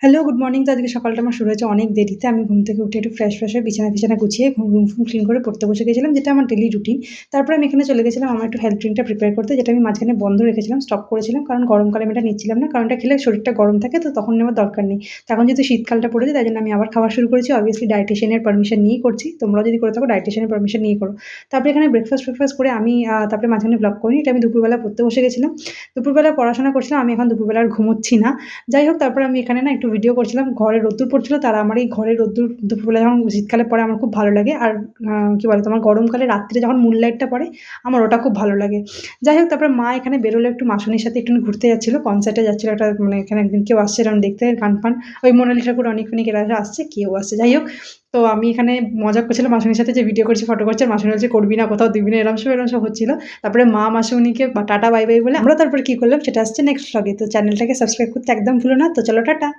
Hello, good morning. তো আজকে সকালটা আমার শুরু হয়েছে অনেক দেরিতে। আমি ঘুম থেকে উঠে একটু ফ্রেশ হয়ে বিছানা-টিছানা গুছিয়ে রুম-ফুম ক্লিন করে পড়তে বসে গেছিলাম, যেটা আমার ডেইলি রুটিন। তারপরে আমি এখানে চলে গেছিলাম আমার একটু হেলথ ড্রিংকটা প্রিপেয়ার করতে, যেটা আমি মাঝখানে বন্ধ রেখেছিলাম, স্টপ করেছিলাম। কারণ গরমকালে আমি এটা নিচ্ছিলাম না। কারণ এটা খেলে শরীরটা গরম থাকে, তো তখন নেওয়ার দরকার নেই। তো এখন যেহেতু শীতকালটা পড়েছে, তাই জন্য আমি আবার খাওয়া শুরু করেছি। অবভিয়াসলি ডায়েটিশিয়ান এর পারমিশন নিয়েই করছি। তোমরাও যদি করে থাকো ডায়েটিশিয়ান এর পারমিশন নিয়ে করো। তারপরে এখানে ব্রেকফাস্ট করে আমি তারপরে মাঝখানে ভ্লগ করিনি। এটা আমি দুপুরবেলা পড়তে বসে গেছিলাম। দুপুরবেলা পড়াশোনা করছিলাম। আমি এখন দুপুরবেলা আর ঘুমোচ্ছি না। যাই হোক, তারপরে আমি এখানে না একটু ভিডিও করছিলাম। ঘরে রোদ্দুর পড়ছিল, তার আমার এই ঘরে রোদ্দুর দুপুরবেলা যখন শীতকালে পড়ে আমার খুব ভালো লাগে। আর কি বলে তোমার গরমকালে রাত্রে যখন মুনলাইটটা পড়ে আমার ওটা খুব ভালো লাগে। যাই হোক, তারপরে মা এখানে বেরোলো একটু মাসুনির সাথে একটুখানি ঘুরতে যাচ্ছিল। কনসার্টে যাচ্ছিল একটা, মানে এখানে একদিন কেউ আসছে এরকম দেখতে গান-ফান। ওই মোনালি ঠাকুর, অনিক ফনিক এরা আসছে, কেউ আসছে। যাই হোক, তো আমি এখানে মজা করছিলাম মাসুনির সাথে, যে ভিডিও করছি, ফটো করছি। আর মাসুনি বলছে, "করবি না, কোথাও দিবি না", এরকম সব হচ্ছিল। তারপরে মা মাসুনিকে টাটা বাই বাই বলে আমরা তারপরে কি করলাম সেটা আসছে নেক্সট ভ্লগে। তো চ্যানেলটাকে সাবস্ক্রাইব করতে একদম ভুলো না। তো চলো টাটা।